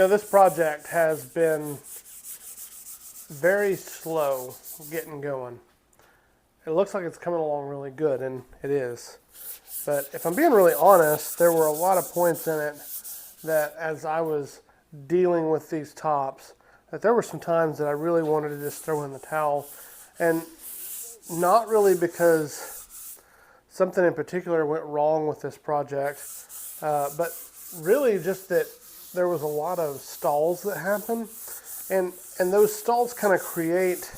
This project has been very slow getting going. It looks like it's coming along really good, and it is. But if I'm being really honest, there were a lot of points in it that as I was dealing with these tops, that there were some times that I really wanted to just throw in the towel. And not really because something in particular went wrong with this project, but really just that there was a lot of stalls that happen. And those stalls kind of create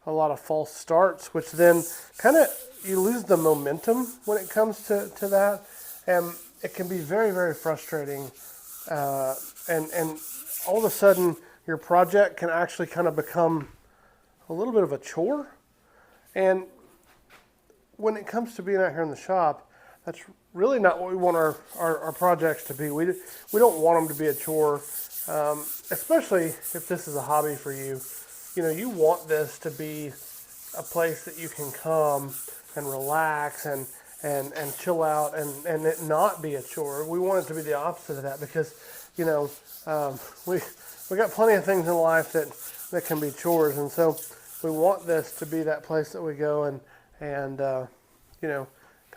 a lot of false starts, which then kind of you lose the momentum when it comes to that, and it can be very, very frustrating. And all of a sudden, your project can actually kind of become a little bit of a chore. And when it comes to being out here in the shop, that's really not what we want our projects to be. We don't want them to be a chore, especially if this is a hobby for you. You want this to be a place that you can come and relax and chill out and it not be a chore. We want it to be the opposite of that because, we got plenty of things in life that can be chores, and so we want this to be that place that we go and kind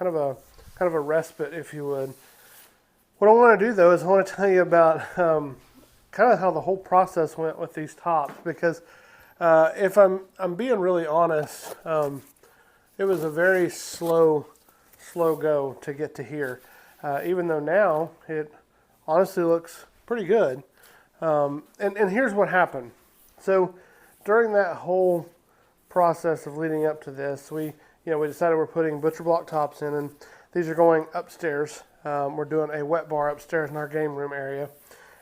of a respite, if you would. What I want to do though is I want to tell you about kind of how the whole process went with these tops, because if I'm being really honest, it was a very slow go to get to here. Even though now it honestly looks pretty good. And here's what happened. So during that whole process of leading up to this, we decided we're putting butcher block tops in, and these are going upstairs. We're doing a wet bar upstairs in our game room area.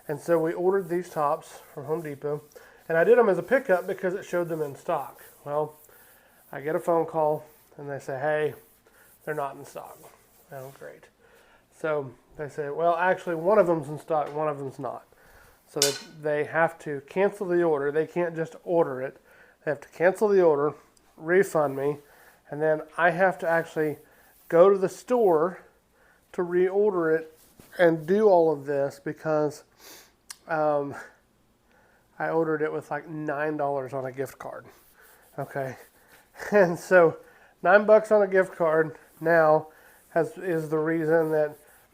And so we ordered these tops from Home Depot, and I did them as a pickup because it showed them in stock. Well, I get a phone call and they say, hey, they're not in stock. Oh, great. So they say, well, actually one of them's in stock, one of them's not. So they have to cancel the order. They can't just order it. They have to cancel the order, refund me, and then I have to actually go to the store to reorder it and do all of this because I ordered it with like $9 on a gift card. Okay. And so $9 on a gift card now is the reason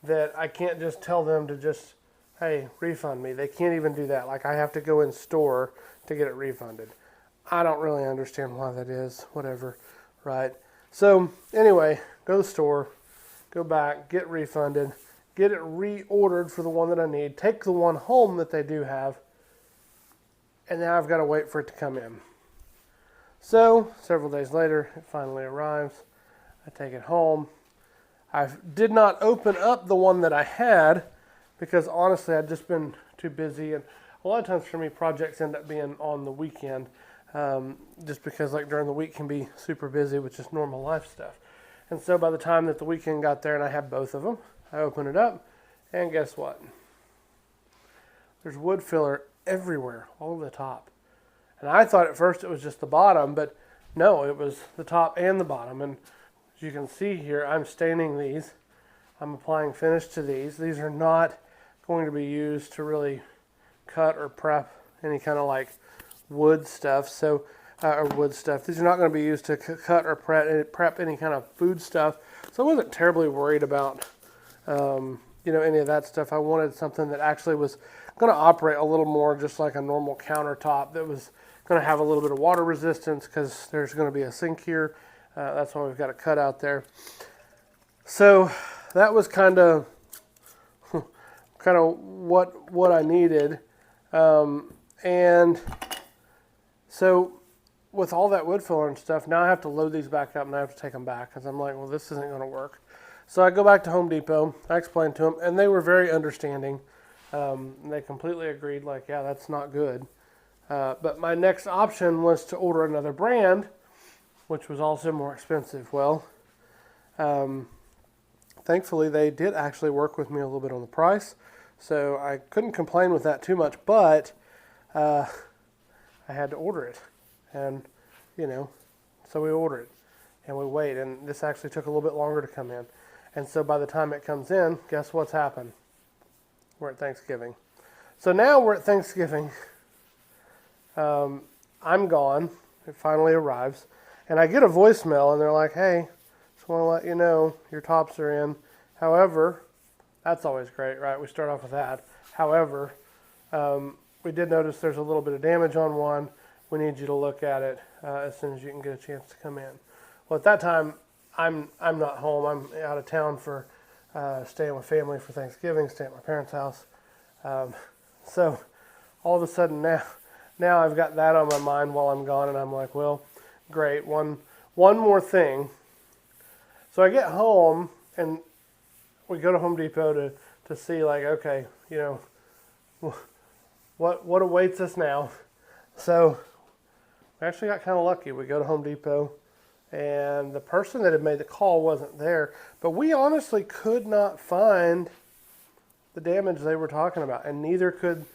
that I can't just tell them to just, hey, refund me. They can't even do that. Like I have to go in store to get it refunded. I don't really understand why that is. Whatever. Right. So anyway, go to the store, go back, get refunded, get it reordered for the one that I need, take the one home that they do have, and now I've got to wait for it to come in. So several days later, it finally arrives. I take it home. I did not open up the one that I had because honestly I'd just been too busy, and a lot of times for me projects end up being on the weekend, just because like during the week can be super busy with just normal life stuff. And so by the time that the weekend got there and I had both of them, I opened it up, and guess what? There's wood filler everywhere, all over the top. And I thought at first it was just the bottom, but no, it was the top and the bottom. And as you can see here, I'm staining these. I'm applying finish to these. These are not going to be used to really cut or prep any kind of like wood stuff. So, or wood stuff. These are not going to be used to cut or prep any kind of food stuff. So I wasn't terribly worried about, any of that stuff. I wanted something that actually was going to operate a little more just like a normal countertop that was going to have a little bit of water resistance because there's going to be a sink here. That's why we've got a cutout there. So that was kind of what I needed. And so with all that wood filler and stuff, now I have to load these back up and I have to take them back because I'm like, well, this isn't going to work. So I go back to Home Depot. I explained to them, and they were very understanding. They completely agreed, like, yeah, that's not good. But my next option was to order another brand, which was also more expensive. Well, thankfully, they did actually work with me a little bit on the price, so I couldn't complain with that too much, but I had to order it. And, so we ordered it, and we wait, and this actually took a little bit longer to come in. And so by the time it comes in, guess what's happened? We're at Thanksgiving. So now we're at Thanksgiving. I'm gone. It finally arrives. And I get a voicemail, and they're like, hey, just want to let you know your tops are in. However, that's always great, right? We start off with that. However, we did notice there's a little bit of damage on one. We need you to look at it as soon as you can get a chance to come in. Well, at that time, I'm not home. I'm out of town for staying with family for Thanksgiving, staying at my parents' house. So all of a sudden now I've got that on my mind while I'm gone, and I'm like, well, great, one more thing. So I get home, and we go to Home Depot to see, like, okay, what awaits us now. So we actually got kind of lucky. We go to Home Depot, and the person that had made the call wasn't there, but we honestly could not find the damage they were talking about, and neither could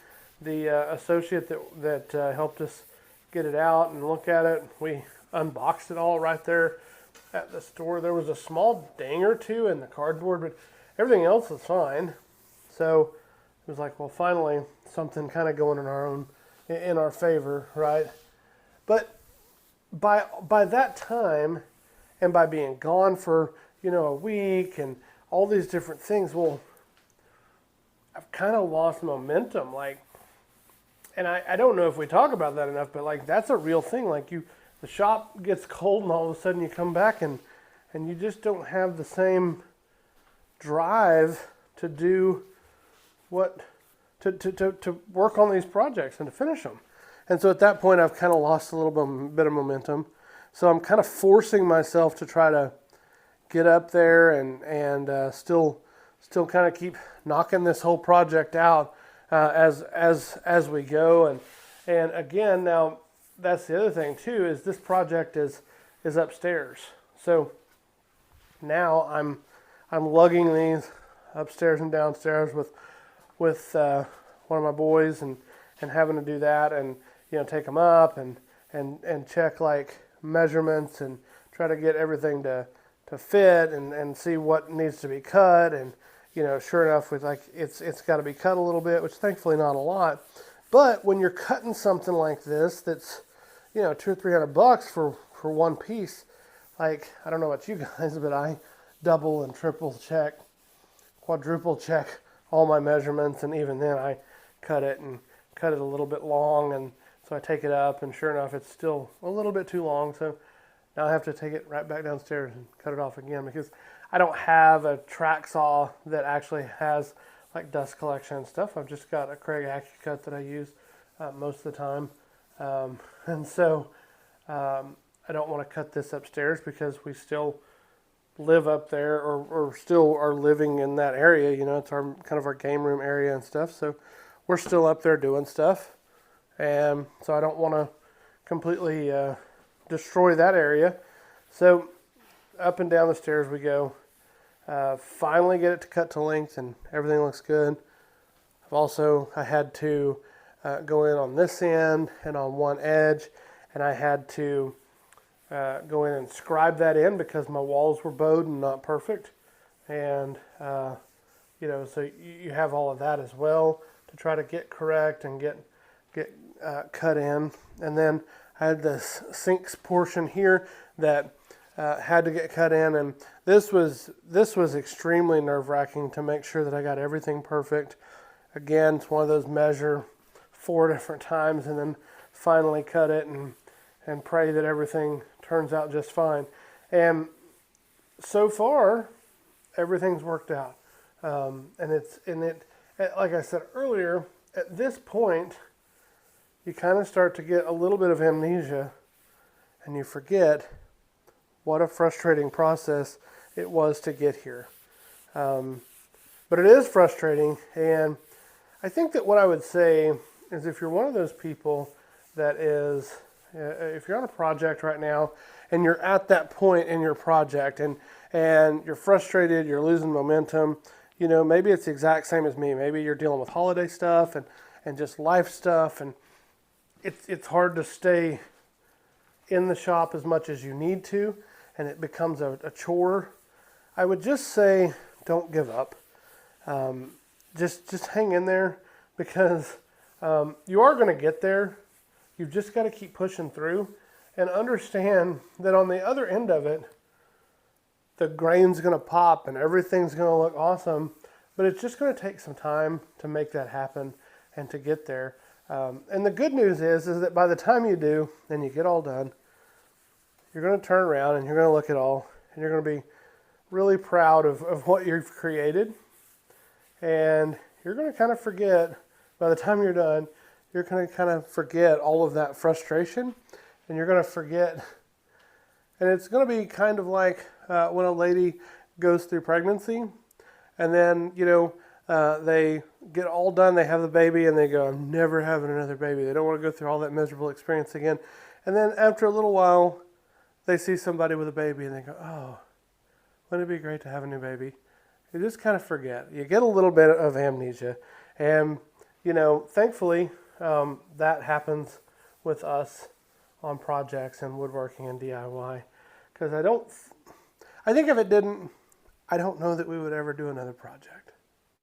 the associate that helped us get it out and look at it. We unboxed it all right there at the store. There was a small ding or two in the cardboard, but everything else was fine. So it was like, well, finally something kind of going in our favor, right? But by that time, and by being gone for a week and all these different things, well, I've kind of lost momentum. And I don't know if we talk about that enough, but that's a real thing. The shop gets cold, and all of a sudden you come back and you just don't have the same drive to do to work on these projects and to finish them. And so at that point, I've kind of lost a little bit of momentum. So I'm kind of forcing myself to try to get up there and still kind of keep knocking this whole project out as we go. And again, now that's the other thing too, is this project is upstairs. So now I'm lugging these upstairs and downstairs with one of my boys and having to do that and take them up and check measurements and try to get everything to fit and see what needs to be cut. And sure enough, it's got to be cut a little bit, which thankfully not a lot. But when you're cutting something like this, that's $200 or $300 for one piece, I don't know about you guys, but I double and triple check, quadruple check all my measurements, and even then I cut it a little bit long, and so I take it up, and sure enough, it's still a little bit too long. So now I have to take it right back downstairs and cut it off again, because I don't have a track saw that actually has dust collection and stuff. I've just got a Craig AccuCut that I use most of the time. And so I don't want to cut this upstairs because we still live up there or still are living in that area. It's our kind of our game room area and stuff. So we're still up there doing stuff. And so I don't want to completely destroy that area. So up and down the stairs we go. Finally get it to cut to length, and everything looks good. I had to go in on this end and on one edge, and I had to go in and scribe that in because my walls were bowed and not perfect. And so you have all of that as well to try to get correct and get cut in. And then I had this sinks portion here that had to get cut in, and this was extremely nerve-wracking to make sure that I got everything perfect. Again, it's one of those measure 4 different times and then finally cut it and pray that everything turns out just fine. And so far, everything's worked out. Like I said earlier, at this point, you kind of start to get a little bit of amnesia, and you forget what a frustrating process it was to get here. But it is frustrating, and I think that what I would say is if you're one of those people that is, if you're on a project right now and you're at that point in your project and you're frustrated, you're losing momentum, maybe it's the exact same as me. Maybe you're dealing with holiday stuff and just life stuff, and it's hard to stay in the shop as much as you need to, and it becomes a chore. I would just say don't give up. Just hang in there, because you are going to get there. You've just got to keep pushing through and understand that on the other end of it, the grain's going to pop and everything's going to look awesome, but it's just going to take some time to make that happen and to get there. And the good news is that by the time you do and you get all done, you're going to turn around and you're going to look at all, and you're going to be really proud of what you've created. And you're going to kind of forget, by the time you're done, you're going to kind of forget all of that frustration, and you're going to forget. And it's going to be kind of like when a lady goes through pregnancy, and then, they get all done, they have the baby, and they go, I'm never having another baby. They don't want to go through all that miserable experience again. And then after a little while, they see somebody with a baby, and they go, oh, wouldn't it be great to have a new baby? You just kind of forget. You get a little bit of amnesia. And, thankfully, that happens with us on projects and woodworking and DIY. Because I think if it didn't, I don't know that we would ever do another project.